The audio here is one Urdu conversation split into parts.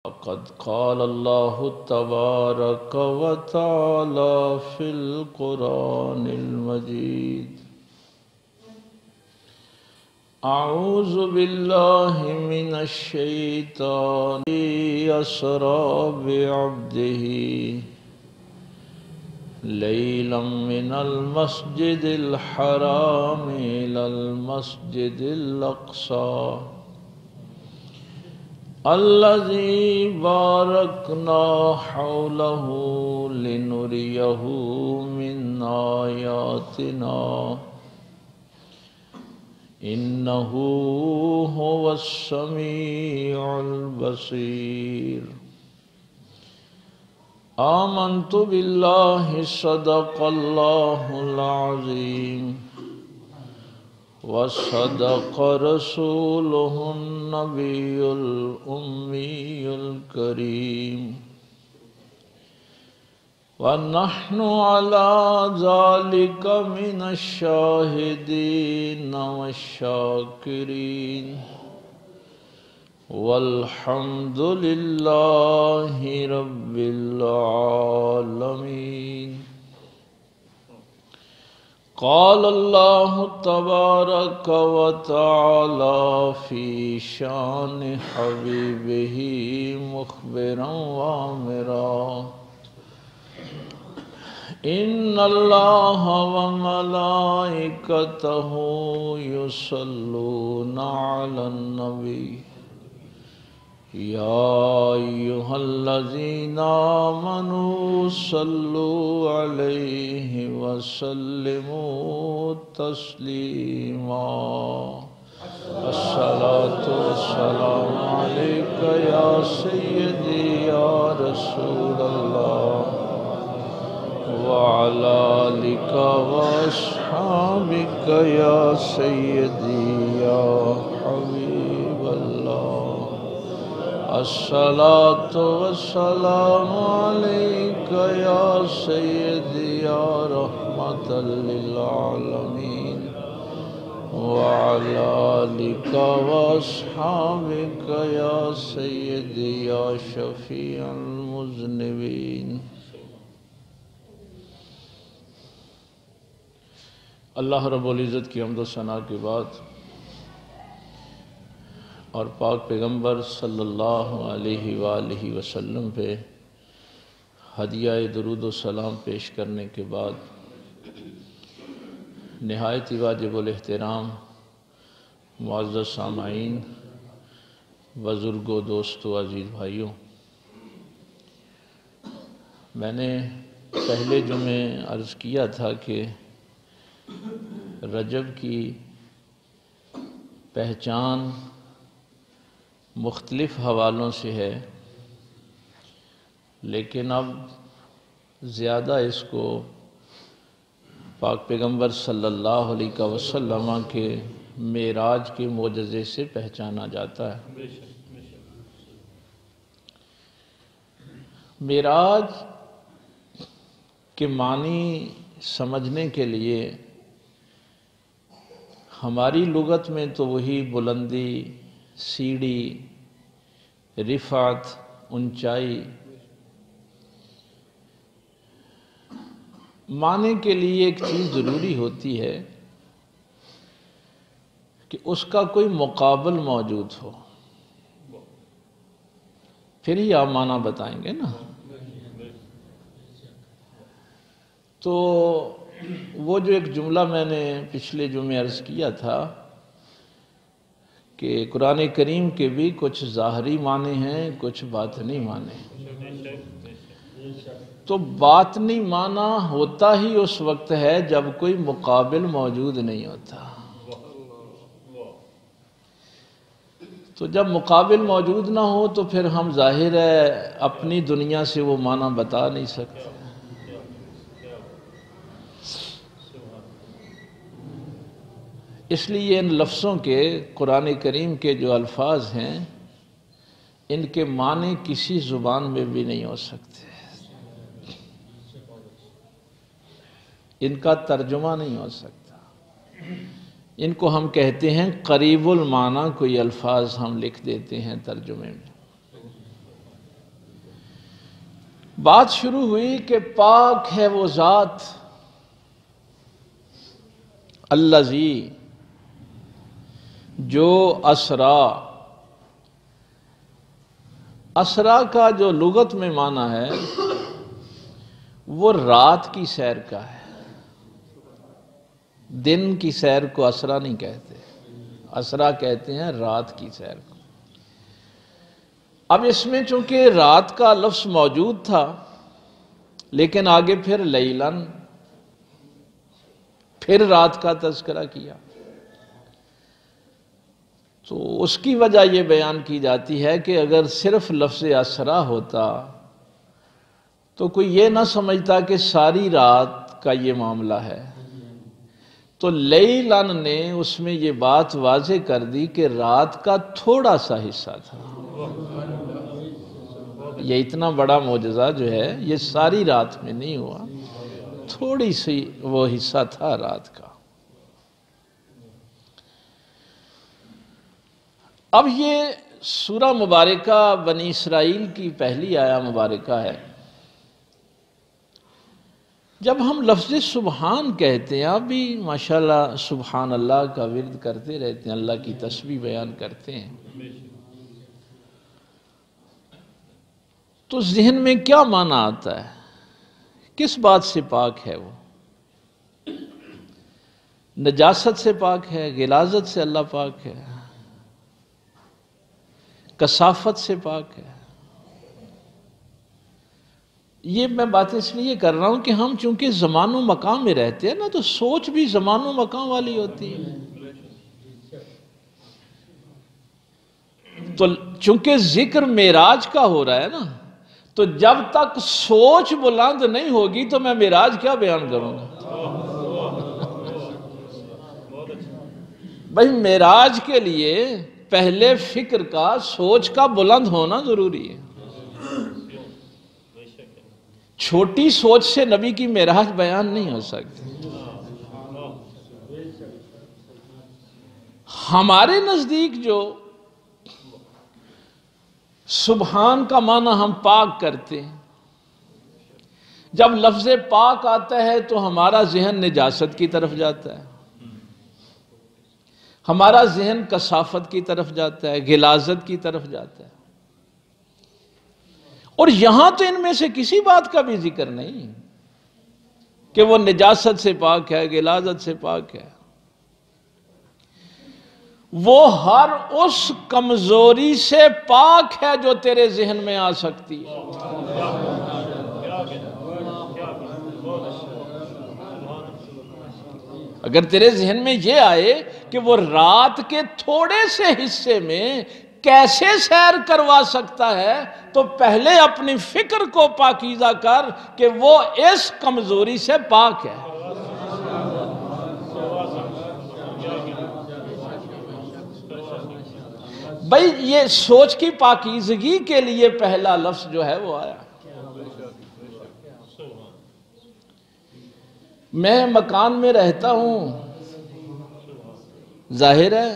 قد قال الله تبارك وتعالى في القرآن المجيد أعوذ بالله من الشيطان يسرى بعبده ليلا من المسجد الحرام إلى المسجد الأقصى الذي باركنا حوله لنريه من آياتنا إنه هو السميع البصير آمنت بالله صدق الله العظيم وصدق رسوله النبي الأمي الكريم ونحن على ذلك من الشاهدين والشاكرين والحمد لله رب العالمين قال الله تبارك وتعالى في شان حبيبه مخبرا وامرا إن الله وملائكته يصلون على النبي يا أيها الذين آمنوا صلوا عليه وسلموا تسليما الصلاة والسلام عليك يا سيدي يا رسول الله وعلى آلك وأصحابك يا سيدي يا حبيب الله الصلاة والسلام عليك يا سيدي يا رحمة للعالمين وعلى آلك وأصحابك يا سيدي يا شفيع المذنبين اللہ رب العزت کی حمد و ثنا کے بعد اور پاک پیغمبر صلی اللہ علیہ وآلہ وسلم پہ ہدیہ درود و سلام پیش کرنے کے بعد نہایت ہی واجب الاحترام معزز سامعین بزرگوں دوستوں عزیز بھائیوں، میں نے پہلے جمعے عرض کیا تھا کہ رجب کی پہچان مختلف حوالوں سے ہے، لیکن اب زیادہ اس کو پاک پیغمبر صلی اللہ علیہ وسلم کے معراج کے معجزے سے پہچانا جاتا ہے۔ معراج کے معنی سمجھنے کے لیے ہماری لغت میں تو وہی بلندی، سیڑھی، رفعت، اونچائی، معنی کے لیے ایک چیز ضروری ہوتی ہے کہ اس کا کوئی مقابل موجود ہو، پھر ہی آپ معنی بتائیں گے نا۔ تو وہ جو ایک جملہ میں نے پچھلے جمعے عرض کیا تھا کہ قرآن کریم کے بھی کچھ ظاہری معنی ہیں، کچھ باطنی معنی ہیں۔ تو باطنی معنی ہوتا ہی اس وقت ہے جب کوئی مقابل موجود نہیں ہوتا۔ تو جب مقابل موجود نہ ہو تو پھر ہم ظاہر ہے اپنی دنیا سے وہ معنی بتا نہیں سکتے۔ اس لیے ان لفظوں کے، قرآن کریم کے جو الفاظ ہیں، ان کے معنی کسی زبان میں بھی نہیں ہو سکتے، ان کا ترجمہ نہیں ہو سکتا۔ ان کو ہم کہتے ہیں قریب المعنی، کوئی الفاظ ہم لکھ دیتے ہیں ترجمے میں۔ بات شروع ہوئی کہ پاک ہے وہ ذات الذی جو اسرا کا جو لغت میں معنی ہے وہ رات کی سیر کا ہے. دن کی سیر کو اسرا نہیں کہتے، اسرا کہتے ہیں رات کی سیر کو. اب اس میں چونکہ رات کا لفظ موجود تھا لیکن آگے پھر لیلن، پھر رات کا تذکرہ کیا، تو اس کی وجہ یہ بیان کی جاتی ہے کہ اگر صرف لفظ اسرا ہوتا تو کوئی یہ نہ سمجھتا کہ ساری رات کا یہ معاملہ ہے. تو لیلن نے اس میں یہ بات واضح کر دی کہ رات کا تھوڑا سا حصہ تھا. یہ اتنا بڑا معجزہ جو ہے یہ ساری رات میں نہیں ہوا، تھوڑی سی وہ حصہ تھا رات کا. اب یہ سورہ مبارکہ بنی اسرائیل کی پہلی آیہ مبارکہ ہے. جب ہم لفظ سبحان کہتے ہیں، آپ بھی ماشاءاللہ سبحان اللہ کا ورد کرتے رہتے ہیں، اللہ کی تسبیح بیان کرتے ہیں، تو ذہن میں کیا معنی آتا ہے؟ کس بات سے پاک ہے وہ؟ نجاست سے پاک ہے، غلاظت سے اللہ پاک ہے، کثافت سے پاک ہے. یہ میں باتیں اس لیے کر رہا ہوں کہ ہم چونکہ زمان و مقام میں رہتے ہیں نا، تو سوچ بھی زمان و مقام والی ہوتی ہے. تو چونکہ ذکر معراج کا ہو رہا ہے نا، تو جب تک سوچ بلند نہیں ہوگی تو میں معراج کیا بیان کروں گا؟ بھائی معراج کے لیے پہلے فکر کا، سوچ کا بلند ہونا ضروری ہے. چھوٹی سوچ سے نبی کی معراج بیان نہیں ہو سکتی. ہمارے نزدیک جو سبحان کا معنی ہم پاک کرتے ہیں، جب لفظ پاک آتا ہے تو ہمارا ذہن نجاست کی طرف جاتا ہے، ہمارا ذہن کثافت کی طرف جاتا ہے، غلاظت کی طرف جاتا ہے. اور یہاں تو ان میں سے کسی بات کا بھی ذکر نہیں کہ وہ نجاست سے پاک ہے، غلاظت سے پاک ہے. وہ ہر اس کمزوری سے پاک ہے جو تیرے ذہن میں آ سکتی ہے. اگر تیرے ذہن میں یہ آئے کہ وہ رات کے تھوڑے سے حصے میں کیسے سیر کروا سکتا ہے، تو پہلے اپنی فکر کو پاکیزہ کر کہ وہ اس کمزوری سے پاک ہے. بھئی یہ سوچ کی پاکیزگی کے لیے پہلا لفظ جو ہے وہ آیا. میں مکان میں رہتا ہوں، ظاہر ہے.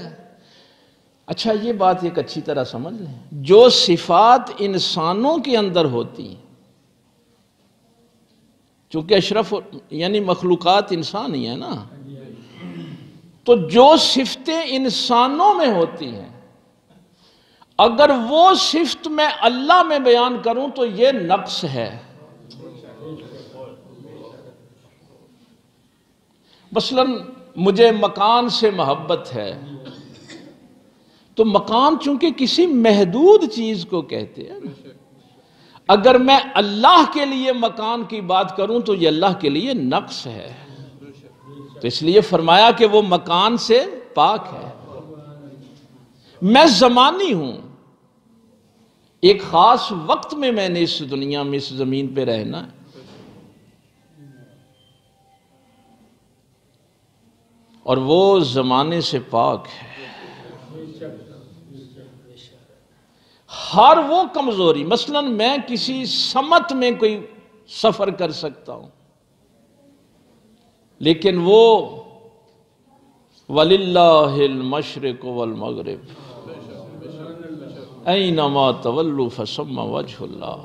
اچھا یہ بات ایک اچھی طرح سمجھ لیں، جو صفات انسانوں کے اندر ہوتی ہیں، چونکہ اشرف یعنی مخلوقات انسان ہی ہے نا، تو جو صفتیں انسانوں میں ہوتی ہیں اگر وہ صفت میں اللہ میں بیان کروں تو یہ نقص ہے. مثلا مجھے مکان سے محبت ہے، تو مکان چونکہ کسی محدود چیز کو کہتے ہیں، اگر میں اللہ کے لیے مکان کی بات کروں تو یہ اللہ کے لیے نقص ہے. تو اس لیے فرمایا کہ وہ مکان سے پاک ہے. میں زمانی ہوں، ایک خاص وقت میں نے اس دنیا میں اس زمین پہ رہنا ہے، اور وہ زمانے سے پاک ہے. ہر وہ کمزوری، مثلا میں کسی سمت میں کوئی سفر کر سکتا ہوں، لیکن وہ وَلِلَّهِ الْمَشْرِقُ وَالْمَغْرِبُ أَيْنَمَا تَوَلُّوا فَثَمَّ وَجْهُ اللَّهِ.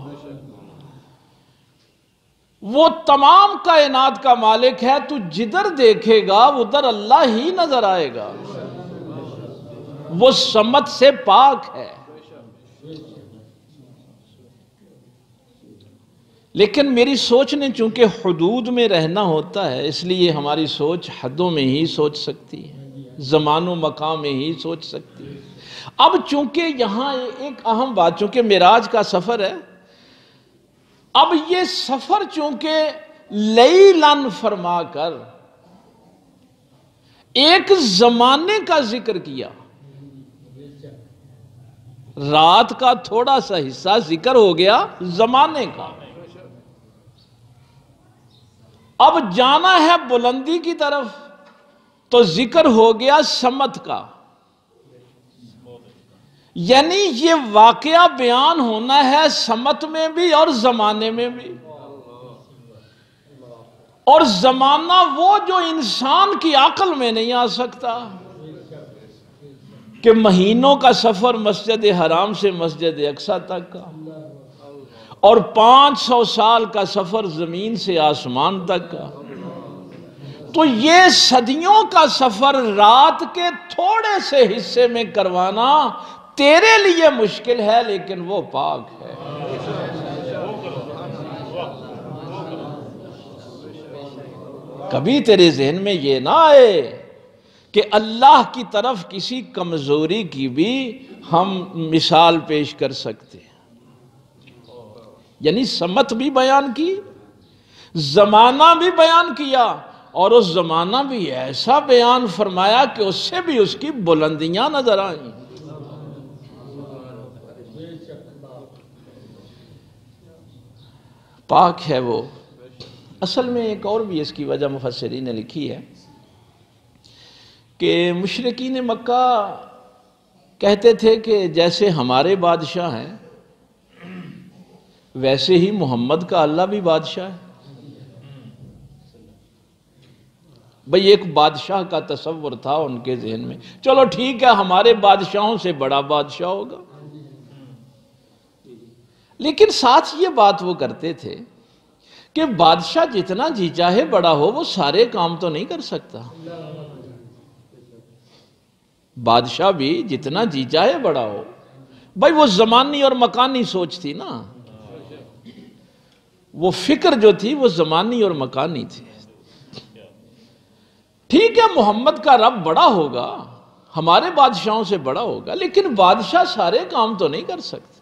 وہ تمام کائنات کا مالک ہے، تو جدھر دیکھے گا ادھر اللہ ہی نظر آئے گا، وہ سمت سے پاک ہے۔ لیکن میری سوچ نے چونکہ حدود میں رہنا ہوتا ہے، اس لیے ہماری سوچ حدوں میں ہی سوچ سکتی ہے، زمان و مکان میں ہی سوچ سکتی ہے۔ اب چونکہ یہاں ایک اہم بات، چونکہ معراج کا سفر ہے، اب یہ سفر چونکہ لیلن فرما کر ایک زمانے کا ذکر کیا، رات کا تھوڑا سا حصہ ذکر ہو گیا زمانے کا، اب جانا ہے بلندی کی طرف تو ذکر ہو گیا سمت کا، یعنی یہ واقعہ بیان ہونا ہے سمت میں بھی اور زمانے میں بھی، اور زمانہ وہ جو انسان کی عقل میں نہیں آ سکتا، کہ مہینوں کا سفر مسجد حرام سے مسجد اقصی تک کا، اور 500 سال کا سفر زمین سے آسمان تک کا، تو یہ صدیوں کا سفر رات کے تھوڑے سے حصے میں کروانا تیرے لیے مشکل ہے، لیکن وہ پاک ہے۔ کبھی تیرے ذہن میں یہ نہ آئے کہ اللہ کی طرف کسی کمزوری کی بھی ہم مثال پیش کر سکتے ہیں، یعنی سمت بھی بیان کی، زمانہ بھی بیان کیا، اور اس زمانہ بھی ایسا بیان فرمایا کہ اس سے بھی اس کی بلندیاں نظر آئیں۔ پاک ہے وہ۔ اصل میں ایک اور بھی اس کی وجہ مفسرین نے لکھی ہے کہ مشرکین مکہ کہتے تھے کہ جیسے ہمارے بادشاہ ہیں ویسے ہی محمد کا اللہ بھی بادشاہ ہے۔ بھئی ایک بادشاہ کا تصور تھا ان کے ذہن میں، چلو ٹھیک ہے ہمارے بادشاہوں سے بڑا بادشاہ ہوگا، لیکن ساتھ یہ بات وہ کرتے تھے کہ بادشاہ جتنا جی چاہے بڑا ہو وہ سارے کام تو نہیں کر سکتا، بادشاہ بھی جتنا جی چاہے بڑا ہو، بھئی وہ زمانی اور مکانی سوچ تھی نا، وہ فکر جو تھی وہ زمانی اور مکانی تھی۔ ٹھیک ہے محمد کا رب بڑا ہوگا، ہمارے بادشاہوں سے بڑا ہوگا، لیکن بادشاہ سارے کام تو نہیں کر سکتے۔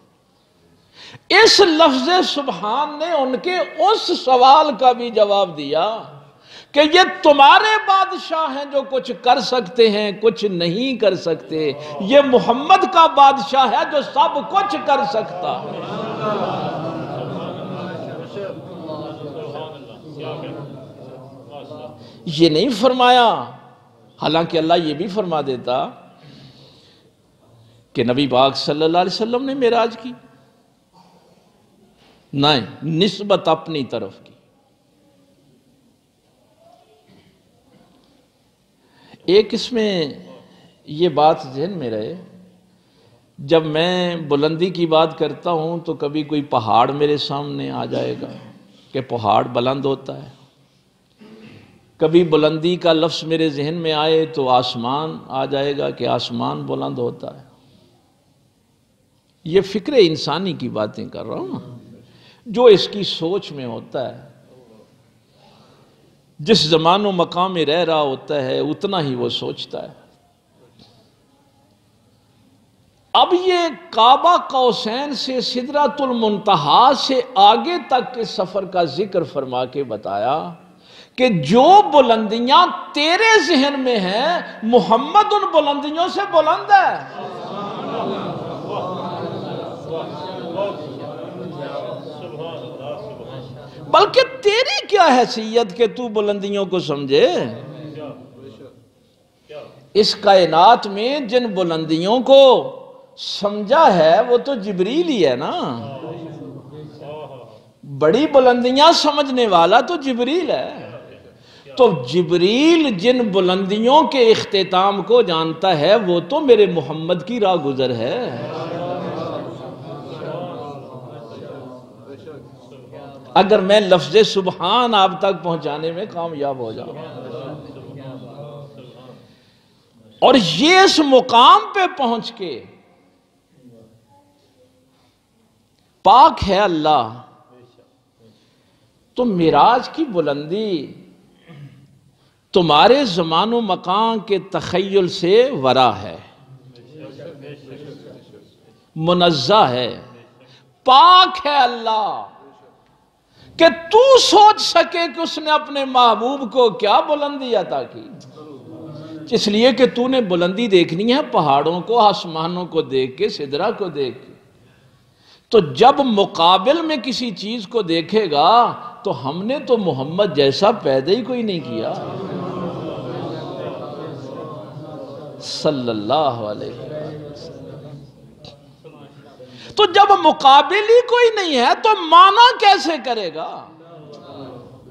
اس لفظ سبحان نے ان کے اس سوال کا بھی جواب دیا کہ یہ تمہارے بادشاہ ہیں جو کچھ کر سکتے ہیں کچھ نہیں کر سکتے، یہ محمد کا بادشاہ ہے جو سب کچھ کر سکتا ہے۔ یہ نہیں فرمایا، حالانکہ اللہ یہ بھی فرما دیتا کہ نبی پاک صلی اللہ علیہ وسلم نے معراج کی، نہیں، نسبت اپنی طرف کی۔ ایک اس میں یہ بات ذہن میں رہے، جب میں بلندی کی بات کرتا ہوں تو کبھی کوئی پہاڑ میرے سامنے آ جائے گا کہ پہاڑ بلند ہوتا ہے، کبھی بلندی کا لفظ میرے ذہن میں آئے تو آسمان آ جائے گا کہ آسمان بلند ہوتا ہے۔ یہ فکر انسانی کی باتیں کر رہا ہوں نا، جو اس کی سوچ میں ہوتا ہے، جس زمان و مقام میں رہ رہا ہوتا ہے اتنا ہی وہ سوچتا ہے۔ اب یہ کعبہ قوسین سے سدرۃ المنتہا سے آگے تک کے سفر کا ذکر فرما کے بتایا کہ جو بلندیاں تیرے ذہن میں ہیں محمد ان بلندیوں سے بلند ہے۔ بلکہ تیری کیا حیثیت کہ تو بلندیوں کو سمجھے؟ اس کائنات میں جن بلندیوں کو سمجھا ہے وہ تو جبریل ہی ہے نا، بڑی بلندیاں سمجھنے والا تو جبریل ہے۔ تو جبریل جن بلندیوں کے اختتام کو جانتا ہے وہ تو میرے محمد کی راہ گزر ہے۔ اگر میں لفظ سبحان آپ تک پہنچانے میں کامیاب ہو جاؤں. اور یہ اس مقام پہ پہنچ کے پاک ہے اللہ تو معراج کی بلندی تمہارے زمان و مکان کے تخیل سے ورا ہے، منزہ ہے، پاک ہے اللہ کہ تو سوچ سکے کہ اس نے اپنے محبوب کو کیا بلندی عطا کی. اس لیے کہ تو نے بلندی دیکھنی ہے پہاڑوں کو، آسمانوں کو دیکھ کے، سدرہ کو دیکھ کے. تو جب مقابل میں کسی چیز کو دیکھے گا تو ہم نے تو محمد جیسا پیدا ہی کوئی نہیں کیا صلی اللہ علیہ وسلم. تو جب مقابل ہی کوئی نہیں ہے تو مانا کیسے کرے گا؟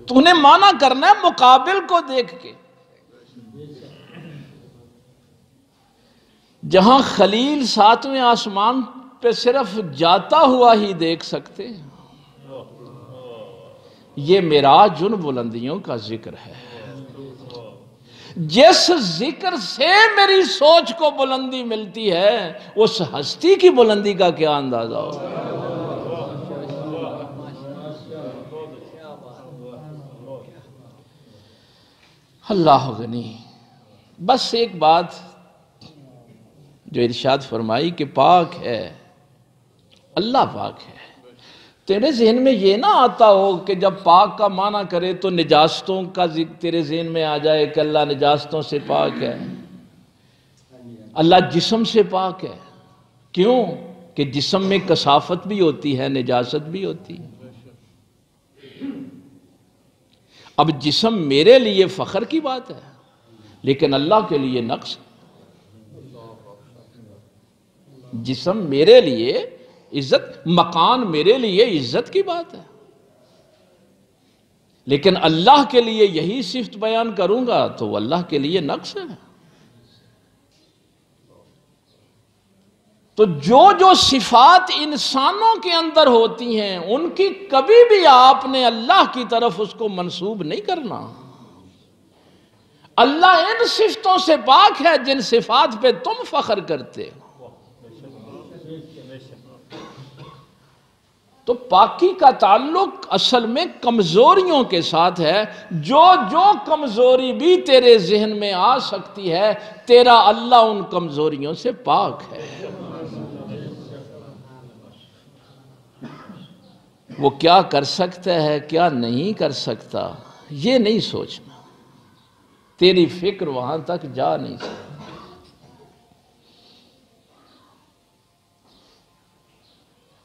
تو نے مانا کرنا ہے مقابل کو دیکھ کے. جہاں خلیل ساتویں آسمان پہ صرف جاتا ہوا ہی دیکھ سکتے، یہ معراج ان بلندیوں کا ذکر ہے. جس ذکر سے میری سوچ کو بلندی ملتی ہے اس ہستی کی بلندی کا کیا اندازہ ہو. اللہ غنی. بس ایک بات جو ارشاد فرمائی کہ پاک ہے اللہ، پاک ہے. تیرے ذہن میں یہ نہ آتا ہو کہ جب پاک کا معنی کرے تو نجاستوں کا ذکر تیرے ذہن میں آ جائے کہ اللہ نجاستوں سے پاک ہے، اللہ جسم سے پاک ہے. کیوں کہ جسم میں کثافت بھی ہوتی ہے، نجاست بھی ہوتی ہے. اب جسم میرے لیے فخر کی بات ہے لیکن اللہ کے لیے نقص. جسم میرے لیے عزت، مکان میرے لیے عزت کی بات ہے لیکن اللہ کے لیے یہی صفت بیان کروں گا تو وہ اللہ کے لیے نقص ہے. تو جو صفات انسانوں کے اندر ہوتی ہیں ان کی کبھی بھی آپ نے اللہ کی طرف اس کو منسوب نہیں کرنا. اللہ ان صفتوں سے پاک ہے جن صفات پہ تم فخر کرتے ہو. تو پاکی کا تعلق اصل میں کمزوریوں کے ساتھ ہے. جو کمزوری بھی تیرے ذہن میں آ سکتی ہے تیرا اللہ ان کمزوریوں سے پاک ہے. وہ کیا کر سکتا ہے کیا نہیں کر سکتا یہ نہیں سوچنا، تیری فکر وہاں تک جا نہیں سکتی.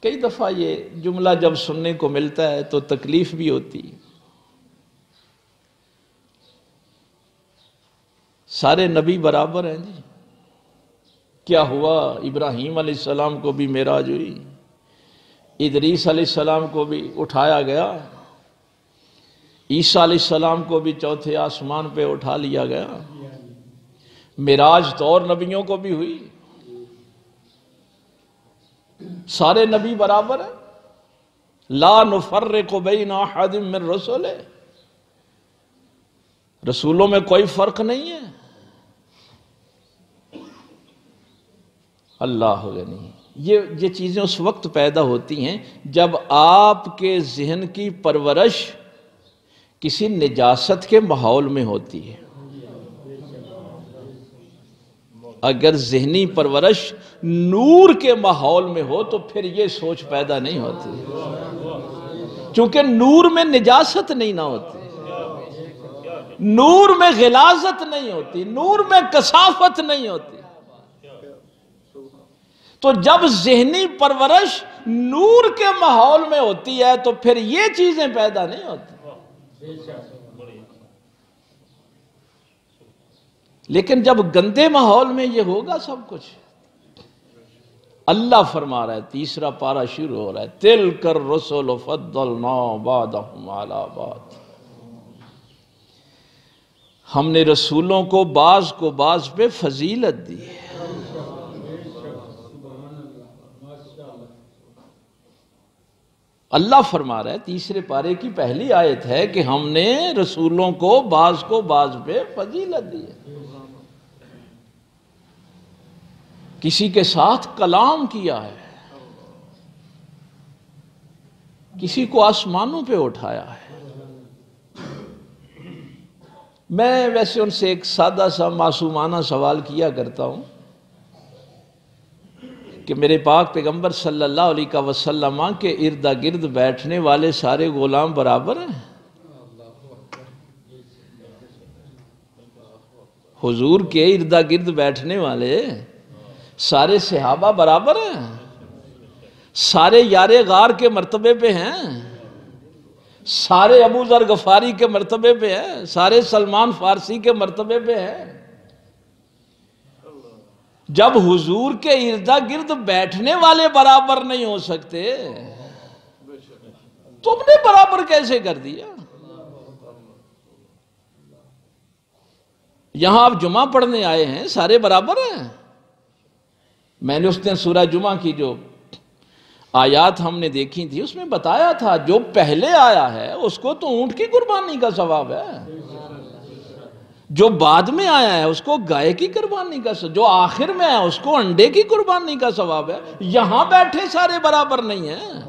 کئی دفعہ یہ جملہ جب سننے کو ملتا ہے تو تکلیف بھی ہوتی ہے. سارے نبی برابر ہیں جی. کیا ہوا؟ ابراہیم علیہ السلام کو بھی معراج ہوئی، ادریس علیہ السلام کو بھی اٹھایا گیا، عیسیٰ علیہ السلام کو بھی چوتھے آسمان پہ اٹھا لیا گیا. معراج تو اور نبیوں کو بھی ہوئی. سارے نبی برابر ہیں. لا نفرق بین احد من رسلہ، رسولوں میں کوئی فرق نہیں ہے. اللہ غنی. یہ چیزیں اس وقت پیدا ہوتی ہیں جب آپ کے ذہن کی پرورش کسی نجاست کے ماحول میں ہوتی ہے. اگر ذہنی پرورش نور کے ماحول میں ہو تو پھر یہ سوچ پیدا نہیں ہوتی، چونکہ نور میں نجاست نہیں نہ ہوتی، نور میں غلاظت نہیں ہوتی، نور میں کثافت نہیں ہوتی. تو جب ذہنی پرورش نور کے ماحول میں ہوتی ہے تو پھر یہ چیزیں پیدا نہیں ہوتی. لیکن جب گندے ماحول میں یہ ہوگا سب کچھ. اللہ فرما رہا ہے، تیسرا پارہ شروع ہو رہا ہے، تِلْكَ الرُّسُلُ فَضَّلْنَا بَعْضَهُمْ عَلَى بَعْضٍ. ہم نے رسولوں کو بعض پہ فضیلت دی ہے. اللہ فرما رہا ہے، تیسرے پارے کی پہلی آیت ہے کہ ہم نے رسولوں کو بعض پہ فضیلت دی ہے۔ کسی کے ساتھ کلام کیا ہے، کسی کو آسمانوں پہ اٹھایا ہے۔ میں ویسے ان سے ایک سادہ سا معصومانہ سوال کیا کرتا ہوں کہ میرے پاک پیغمبر صلی اللہ علیہ وسلم کے ارد گرد بیٹھنے والے سارے غلام برابر ہیں؟ حضور کے ارد گرد بیٹھنے والے سارے صحابہ برابر ہیں؟ سارے یار غار کے مرتبے پہ ہیں؟ سارے ابو ذر غفاری کے مرتبے پہ ہیں؟ سارے سلمان فارسی کے مرتبے پہ ہیں؟ جب حضور کے ارد گرد بیٹھنے والے برابر نہیں ہو سکتے تم نے برابر کیسے کر دیا؟ یہاں آپ جمعہ پڑھنے آئے ہیں، سارے برابر ہیں؟ میں نے اس دن سورہ جمعہ کی جو آیات ہم نے دیکھی تھی اس میں بتایا تھا جو پہلے آیا ہے اس کو تو اونٹ کی قربانی کا ثواب ہے، جو بعد میں آیا ہے اس کو گائے کی قربانی کا ثواب، جو آخر میں ہے اس کو انڈے کی قربانی کا ثواب ہے۔ یہاں بیٹھے سارے برابر نہیں ہیں۔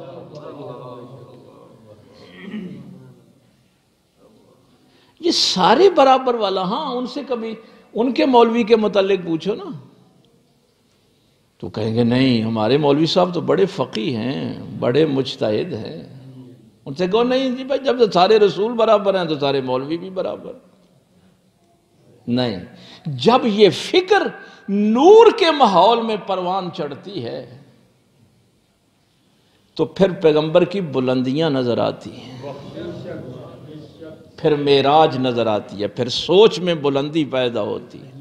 یہ سارے برابر والا، ہاں ان سے کبھی ان کے مولوی کے متعلق پوچھو نا تو کہیں گے نہیں ہمارے مولوی صاحب تو بڑے فقیہ ہیں، بڑے مجتہد ہیں۔ ان سے کہو نہیں جی بھائی جب سارے رسول برابر ہیں تو سارے مولوی بھی برابر۔ نہیں، جب یہ فکر نور کے ماحول میں پروان چڑھتی ہے تو پھر پیغمبر کی بلندیاں نظر آتی ہیں، پھر معراج نظر آتی ہے، پھر سوچ میں بلندی پیدا ہوتی ہے،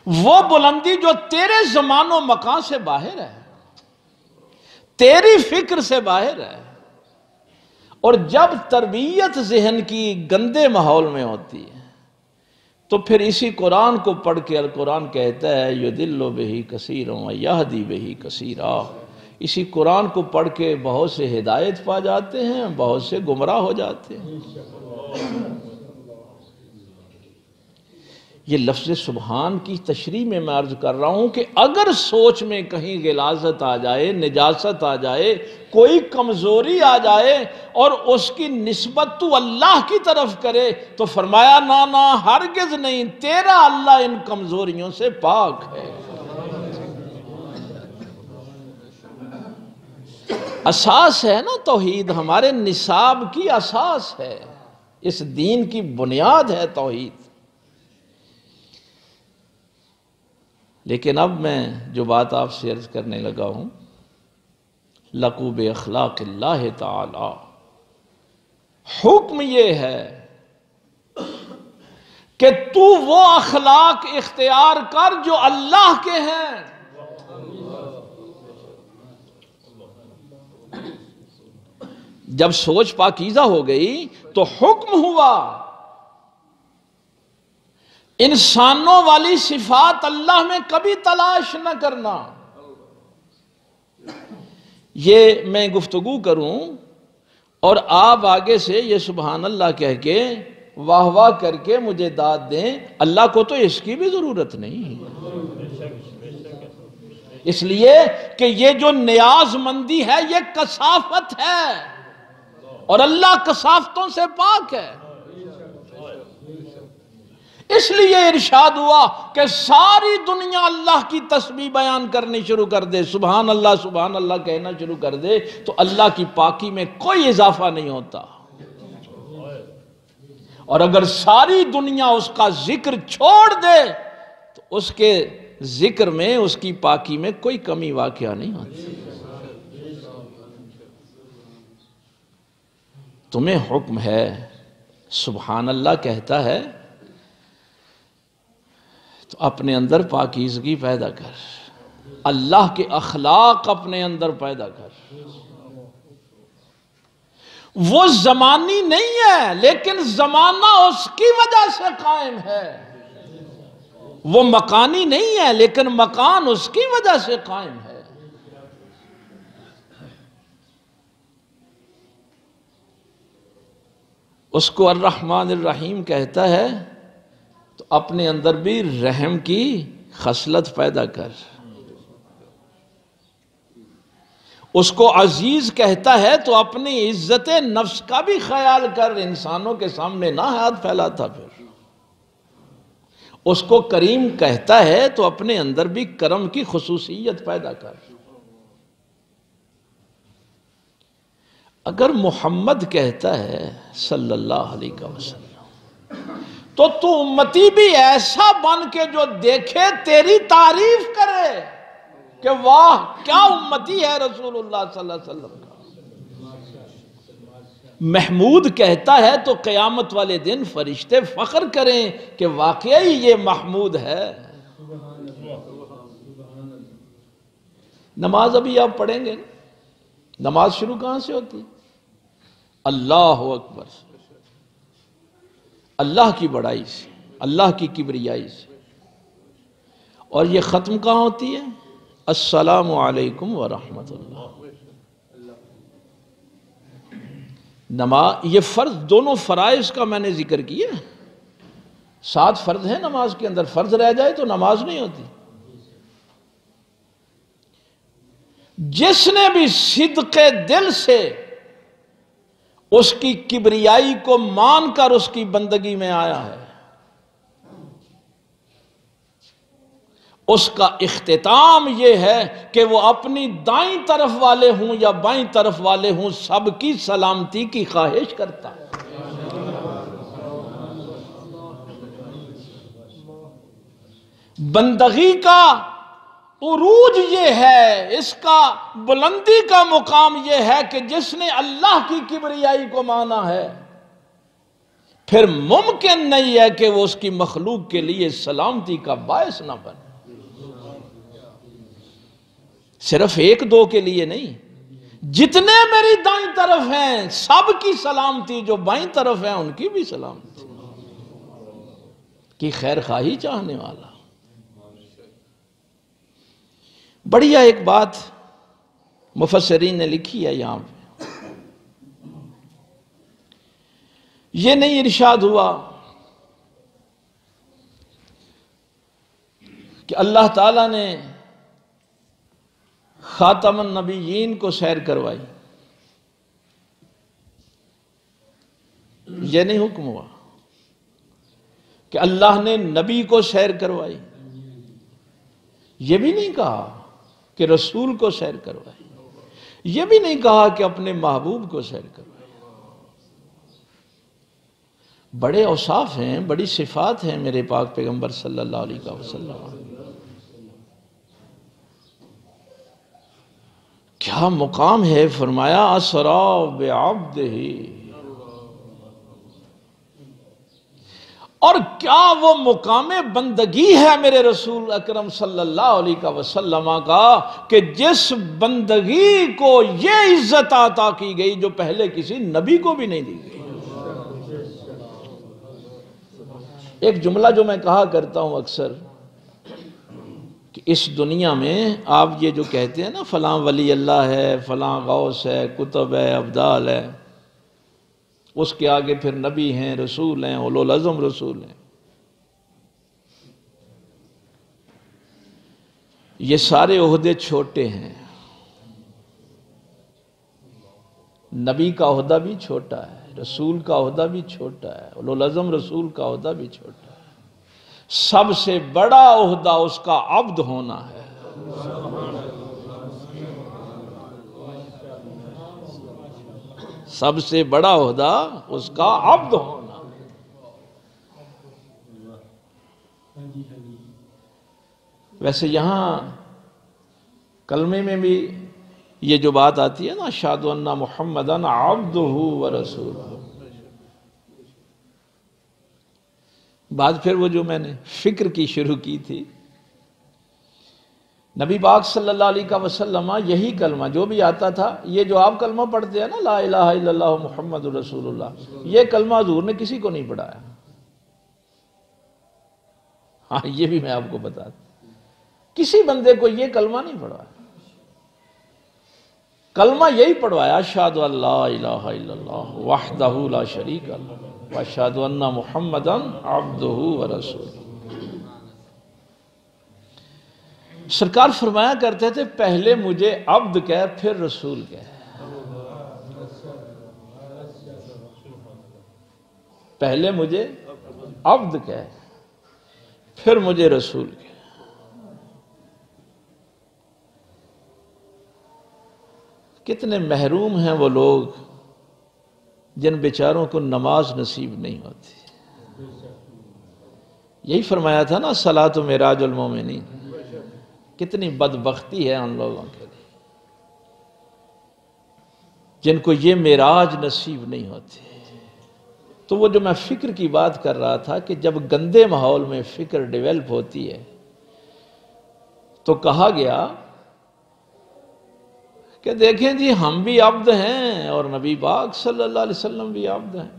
وہ بلندی جو تیرے زمان و مکان سے باہر ہے، تیری فکر سے باہر ہے۔ اور جب تربیت ذہن کی گندے ماحول میں ہوتی ہے تو پھر اسی قرآن کو پڑھ کے القرآن کہتا ہے یُضِلُّ بِهِ کثیرا وَیَہْدِی بِهِ کثیرا، اسی قرآن کو پڑھ کے بہت سے ہدایت پا جاتے ہیں، بہت سے گمراہ ہو جاتے ہیں۔ یہ لفظ سبحان کی تشریح میں عرض کر رہا ہوں کہ اگر سوچ میں کہیں غلاظت آ جائے، نجاست آ جائے، کوئی کمزوری آ جائے اور اس کی نسبت تو اللہ کی طرف کرے تو فرمایا نا ہرگز نہیں، تیرا اللہ ان کمزوریوں سے پاک ہے۔ اساس ہے نا توحید، ہمارے نصاب کی اساس ہے، اس دین کی بنیاد ہے توحید۔ لیکن اب میں جو بات آپ سے عرض کرنے لگا ہوں، لقو باخلاق اللہ تعالی، حکم یہ ہے کہ تو وہ اخلاق اختیار کر جو اللہ کے ہیں۔ جب سوچ پاکیزہ ہو گئی تو حکم ہوا انسانوں والی صفات اللہ میں کبھی تلاش نہ کرنا۔ یہ میں گفتگو کروں اور آپ آگے سے یہ سبحان اللہ کہہ کے واہ واہ کر کے مجھے داد دیں، اللہ کو تو اس کی بھی ضرورت نہیں، اس لیے کہ یہ جو نیاز مندی ہے یہ کثافت ہے اور اللہ کثافتوں سے پاک ہے۔ اس لیے ارشاد ہوا کہ ساری دنیا اللہ کی تسبیح بیان کرنی شروع کر دے، سبحان اللہ کہنا شروع کر دے تو اللہ کی پاکی میں کوئی اضافہ نہیں ہوتا۔ اور اگر ساری دنیا اس کا ذکر چھوڑ دے تو اس کے ذکر میں، اس کی پاکی میں کوئی کمی واقعہ نہیں ہوتی۔ تمہیں حکم ہے، سبحان اللہ کہتا ہے تو اپنے اندر پاکیزگی پیدا کر، اللہ کے اخلاق اپنے اندر پیدا کر۔ وہ زمانی نہیں ہے لیکن زمانہ اس کی وجہ سے قائم ہے، وہ مکانی نہیں ہے لیکن مکان اس کی وجہ سے قائم ہے۔ اس کو الرحمن الرحیم کہتا ہے تو اپنے اندر بھی رحم کی خصلت پیدا کر. اس کو عزیز کہتا ہے تو اپنی عزت نفس کا بھی خیال کر، انسانوں کے سامنے نہ ہاتھ پھیلاتا پھر. اس کو کریم کہتا ہے تو اپنے اندر بھی کرم کی خصوصیت پیدا کر. اگر محمد کہتا ہے صلی اللہ علیہ وسلم تو امتی بھی ایسا بن کے جو دیکھے تیری تعریف کرے کہ واہ کیا امتی ہے رسول اللہ صلی اللہ علیہ وسلم کا. محمود کہتا ہے تو قیامت والے دن فرشتے فخر کریں کہ واقعی یہ محمود ہے. نماز ابھی آپ پڑھیں گے، نماز شروع کہاں سے ہوتی؟ اللہ اکبر، اللہ کی بڑائی سے، اللہ کی کبریائی سے. اور یہ ختم کہاں ہوتی ہے؟ السلام علیکم ورحمۃ اللہ. نماز یہ فرض، دونوں فرائض کا میں نے ذکر کیا. 7 فرض ہیں نماز کے اندر، فرض رہ جائے تو نماز نہیں ہوتی. جس نے بھی صدق دل سے اس کی کبریائی کو مان کر اس کی بندگی میں آیا ہے، اس کا اختتام یہ ہے کہ وہ اپنی دائیں طرف والے ہوں یا بائیں طرف والے ہوں، سب کی سلامتی کی خواہش کرتا ہے. بندگی کا عروج یہ ہے، اس کا بلندی کا مقام یہ ہے کہ جس نے اللہ کی کبریائی کو مانا ہے، پھر ممکن نہیں ہے کہ وہ اس کی مخلوق کے لیے سلامتی کا باعث نہ بنے. صرف 1-2 کے لیے نہیں، جتنے میری دائیں طرف ہیں سب کی سلامتی، جو بائیں طرف ہیں ان کی بھی سلامتی کی خیر خواہی چاہنے والا. بڑھیا ایک بات مفسرین نے لکھی ہے یہاں پہ. یہ نہیں ارشاد ہوا کہ اللہ تعالیٰ نے خاتم النبیین کو سیر کروائی، یہ نہیں حکم ہوا کہ اللہ نے نبی کو سیر کروائی، یہ بھی نہیں کہا کہ رسول کو سیر کروائی، یہ بھی نہیں کہا کہ اپنے محبوب کو سیر کروائی. بڑے اوصاف ہیں، بڑی صفات ہیں میرے پاک پیغمبر صلی اللہ علیہ وسلم. کیا مقام ہے، فرمایا اسرا بعبدہ، اور کیا وہ مقام بندگی ہے میرے رسول اکرم صلی اللہ علیہ وسلم کا کہ جس بندگی کو یہ عزت عطا کی گئی جو پہلے کسی نبی کو بھی نہیں دی گئی. ایک جملہ جو میں کہا کرتا ہوں اکثر کہ اس دنیا میں آپ یہ جو کہتے ہیں نا فلاں ولی اللہ ہے، فلاں غوث ہے، کتب ہے، ابدال ہے، اس کے آگے پھر نبی ہیں، رسول ہیں، اولو العزم رسول ہیں. یہ سارے عہدے چھوٹے ہیں. نبی کا عہدہ بھی چھوٹا ہے، رسول کا عہدہ بھی چھوٹا ہے، اولو العزم رسول کا عہدہ بھی چھوٹا ہے. سب سے بڑا عہدہ اس کا عبد ہونا ہے. سب سے بڑا عہدہ اس کا عبد ہونا. ویسے یہاں کلمے میں بھی یہ جو بات آتی ہے نا اشہد ان محمدً عبدہ ورسولہ، بعد پھر وہ جو میں نے فکر کی شروع کی تھی، نبی پاک صلی اللہ علیہ وسلم یہی کلمہ جو بھی آتا تھا، یہ جو آپ کلمہ پڑھتے ہیں نا لا الہ الا اللہ محمد رسول اللہ، یہ کلمہ حضور نے کسی کو نہیں پڑھایا. ہاں یہ بھی میں آپ کو بتا دوں، کسی بندے کو یہ کلمہ نہیں پڑھوایا. کلمہ یہی پڑھوایا اشہد ان لا الہ الا اللہ وحدہ لا شریک لہ واشہد ان محمدا عبدہ ورسولہ۔ سرکار فرمایا کرتے تھے پہلے مجھے عبد کہہ پھر رسول کہہ، پہلے مجھے عبد کہہ پھر مجھے رسول کہہ۔ کتنے محروم ہیں وہ لوگ جن بیچاروں کو نماز نصیب نہیں ہوتی۔ یہی فرمایا تھا نا صلاۃ معراج المومنین، کتنی بدبختی ہے ان لوگوں کے لیے جن کو یہ معراج نصیب نہیں ہوتی۔ تو وہ جو میں فکر کی بات کر رہا تھا کہ جب گندے ماحول میں فکر ڈیولپ ہوتی ہے تو کہا گیا کہ دیکھیں جی ہم بھی عبد ہیں اور نبی پاک صلی اللہ علیہ وسلم بھی عبد ہیں،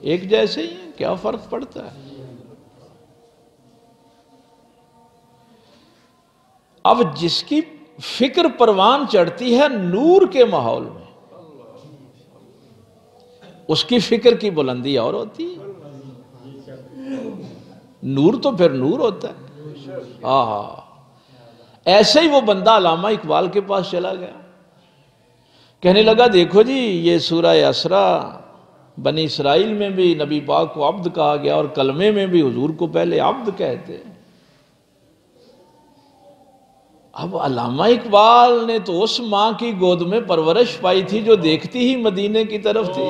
ایک جیسے ہی ہیں، کیا فرق پڑتا ہے؟ اب جس کی فکر پروان چڑھتی ہے نور کے ماحول میں، اس کی فکر کی بلندی اور ہوتی ہے۔ نور تو پھر نور ہوتا ہے۔ ایسے ہی وہ بندہ علامہ اقبال کے پاس چلا گیا، کہنے لگا دیکھو جی یہ سورہ اسراء بنی اسرائیل میں بھی نبی پاک کو عبد کہا گیا اور کلمے میں بھی حضور کو پہلے عبد کہتے ہیں۔ اب علامہ اقبال نے تو اس ماں کی گود میں پرورش پائی تھی جو دیکھتی ہی مدینے کی طرف تھی،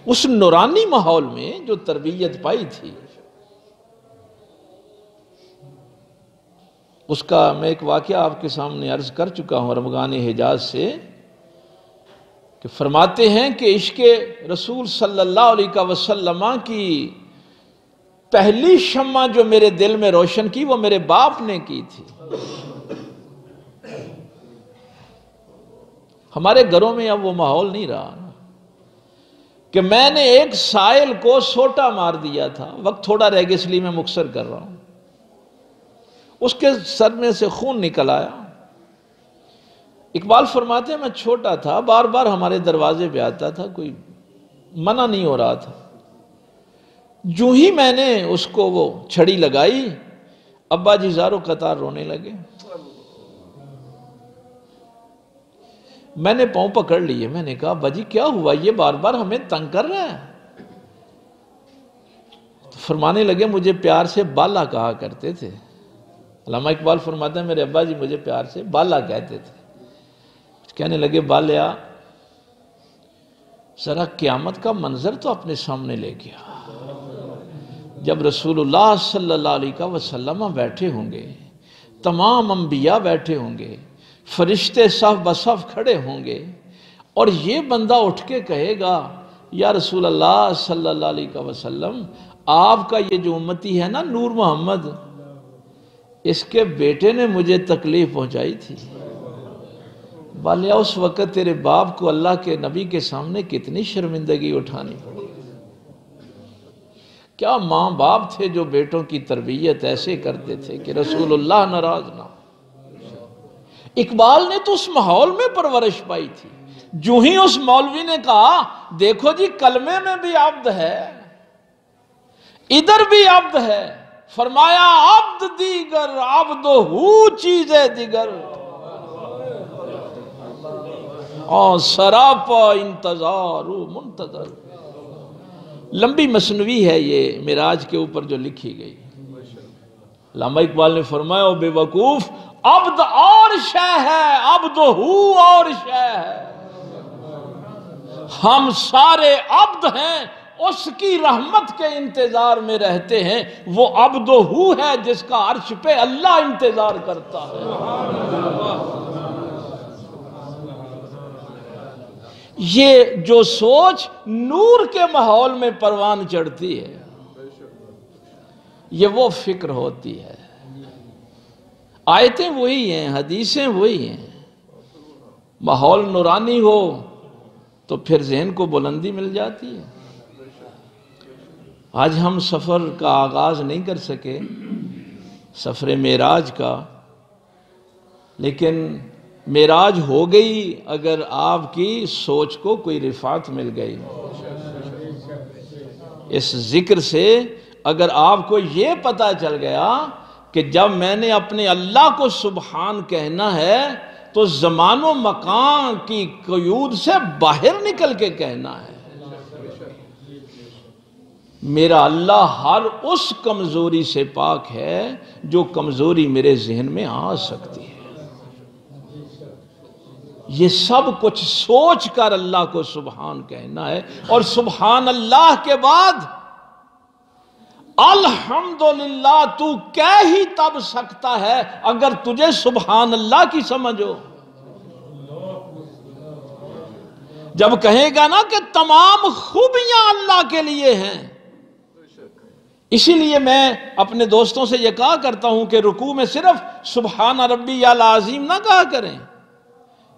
اس نورانی ماحول میں جو تربیت پائی تھی، اس کا میں ایک واقعہ آپ کے سامنے عرض کر چکا ہوں رمضان حجاز سے، کہ فرماتے ہیں کہ عشق رسول صلی اللہ علیہ وسلم کی پہلی شمع جو میرے دل میں روشن کی وہ میرے باپ نے کی تھی۔ ہمارے گھروں میں اب وہ ماحول نہیں رہا کہ میں نے ایک سائل کو سوٹا مار دیا تھا، وقت تھوڑا رہ گیا اس لیے میں مختصر کر رہا ہوں، اس کے سر میں سے خون نکل آیا۔ اقبال فرماتے ہیں میں چھوٹا تھا، بار بار ہمارے دروازے پہ آتا تھا، کوئی منع نہیں ہو رہا تھا۔ جو ہی میں نے اس کو وہ چھڑی لگائی ابا جی زاروں قطار رونے لگے۔ میں نے پاؤں پکڑ لیے، میں نے کہا ابا جی کیا ہوا، یہ بار بار ہمیں تنگ کر رہا ہے؟ فرمانے لگے مجھے پیار سے بالا کہا کرتے تھے۔ علامہ اقبال فرماتے ہیں میرے ابا جی مجھے پیار سے بالا کہتے تھے۔ کہنے لگے بالیا ذرا قیامت کا منظر تو اپنے سامنے لے گیا، جب رسول اللہ صلی اللہ علیہ وسلم بیٹھے ہوں گے، تمام انبیاء بیٹھے ہوں گے، فرشتے صف بصف کھڑے ہوں گے، اور یہ بندہ اٹھ کے کہے گا یا رسول اللہ صلی اللہ علیہ وسلم آپ کا یہ جو امتی ہے نا نور محمد، اس کے بیٹے نے مجھے تکلیف پہنچائی تھی، بالیا اس وقت تیرے باپ کو اللہ کے نبی کے سامنے کتنی شرمندگی اٹھانی پڑی۔ کیا ماں باپ تھے جو بیٹوں کی تربیت ایسے کرتے تھے کہ رسول اللہ ناراض نہ ہو۔ اقبال نے تو اس ماحول میں پرورش پائی تھی، جو ہی اس مولوی نے کہا دیکھو جی کلمے میں بھی عبد ہے ادھر بھی عبد ہے، فرمایا عبد دیگر عبد ہو چیز دیگر، اور سراپا انتظار منتظر۔ لمبی مثنوی ہے یہ معراج کے اوپر جو لکھی گئی۔ علامہ اقبال نے فرمایا او بے وقوف عبد اور شے ہے عبد ہو اور شے ہے، ہم سارے عبد ہیں اس کی رحمت کے انتظار میں رہتے ہیں، وہ عبد ہو ہے جس کا عرش پہ اللہ انتظار کرتا ہے۔ یہ جو سوچ نور کے ماحول میں پروان چڑھتی ہے یہ وہ فکر ہوتی ہے۔ آیتیں وہی ہیں، حدیثیں وہی ہیں، ماحول نورانی ہو تو پھر ذہن کو بلندی مل جاتی ہے۔ آج ہم سفر کا آغاز نہیں کر سکے، سفر معراج کا، لیکن معراج ہو گئی اگر آپ کی سوچ کو کوئی رفعت مل گئی، اس ذکر سے اگر آپ کو یہ پتہ چل گیا کہ جب میں نے اپنے اللہ کو سبحان کہنا ہے تو زمان و مکان کی قیود سے باہر نکل کے کہنا ہے، میرا اللہ ہر اس کمزوری سے پاک ہے جو کمزوری میرے ذہن میں آ سکتی ہے، یہ سب کچھ سوچ کر اللہ کو سبحان کہنا ہے۔ اور سبحان اللہ کے بعد الحمدللہ تو کہہ ہی تب سکتا ہے اگر تجھے سبحان اللہ کی سمجھ ہو۔ جب کہے گا نا کہ تمام خوبیاں اللہ کے لیے ہیں، اسی لیے میں اپنے دوستوں سے یہ کہا کرتا ہوں کہ رکوع میں صرف سبحان ربی العظیم نہ کہا کریں،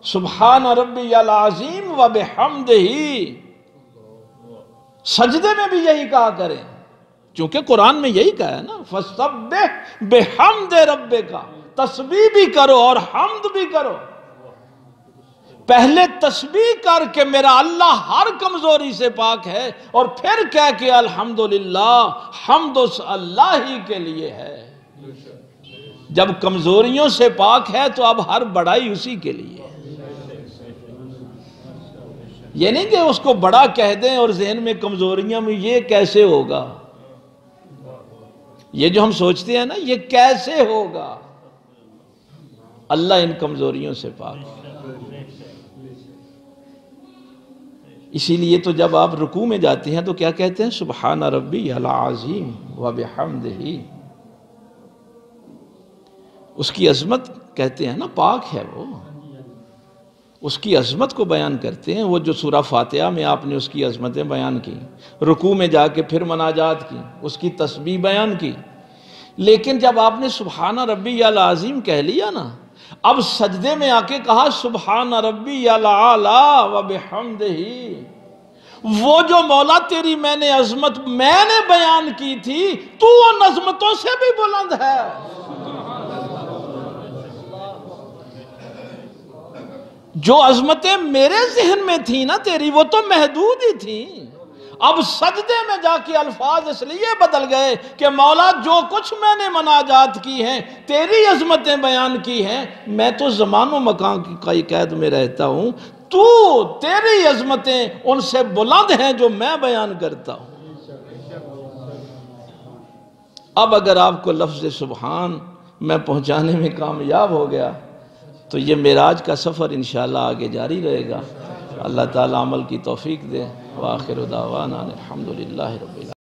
سبحان ربی العظیم و بحمدہ، سجدے میں بھی یہی کہا کریں، چونکہ قرآن میں یہی کہا ہے نا فَسَبِّحْ بِحَمْدِ رَبِّكَ، تسبیح بھی کرو اور حمد بھی کرو۔ پہلے تسبیح کر کے میرا اللہ ہر کمزوری سے پاک ہے، اور پھر کہہ کہ الحمدللہ، حمد اللہ ہی کے لیے ہے۔ جب کمزوریوں سے پاک ہے تو اب ہر بڑائی اسی کے لیے ہے، یہ نہیں کہ اس کو بڑا کہہ دیں اور ذہن میں کمزوریاں میں یہ کیسے ہوگا، یہ جو ہم سوچتے ہیں نا یہ کیسے ہوگا، اللہ ان کمزوریوں سے پاک ہے۔ اسی لیے تو جب آپ رکوع میں جاتے ہیں تو کیا کہتے ہیں؟ سبحان ربی العظیم و بحمدہ، اس کی عظمت کہتے ہیں نا، پاک ہے وہ، اس کی عظمت کو بیان کرتے ہیں۔ وہ جو سورہ فاتحہ میں آپ نے اس کی عظمتیں بیان کی، رکوع میں جا کے پھر مناجات کی، اس کی تسبیح بیان کی، لیکن جب آپ نے سبحان ربی العظیم کہہ لیا نا، اب سجدے میں آ کے کہا سبحان ربی العالی و بحمدہ، وہ جو مولا تیری میں نے عظمت میں نے بیان کی تھی تو ان عظمتوں سے بھی بلند ہے۔ جو عظمتیں میرے ذہن میں تھیں نا تیری، وہ تو محدود ہی تھیں، اب سجدے میں جا کے الفاظ اس لیے بدل گئے کہ مولا جو کچھ میں نے مناجات کی ہیں، تیری عظمتیں بیان کی ہیں، میں تو زمان و مکان کی قید میں رہتا ہوں، تو تیری عظمتیں ان سے بلند ہیں جو میں بیان کرتا ہوں۔ اب اگر آپ کو لفظ سبحان میں پہنچانے میں کامیاب ہو گیا تو یہ معراج کا سفر انشاءاللہ آگے جاری رہے گا۔ اللہ تعالیٰ عمل کی توفیق دے۔ وآخر دعوانا الحمدللہ رب العالمین۔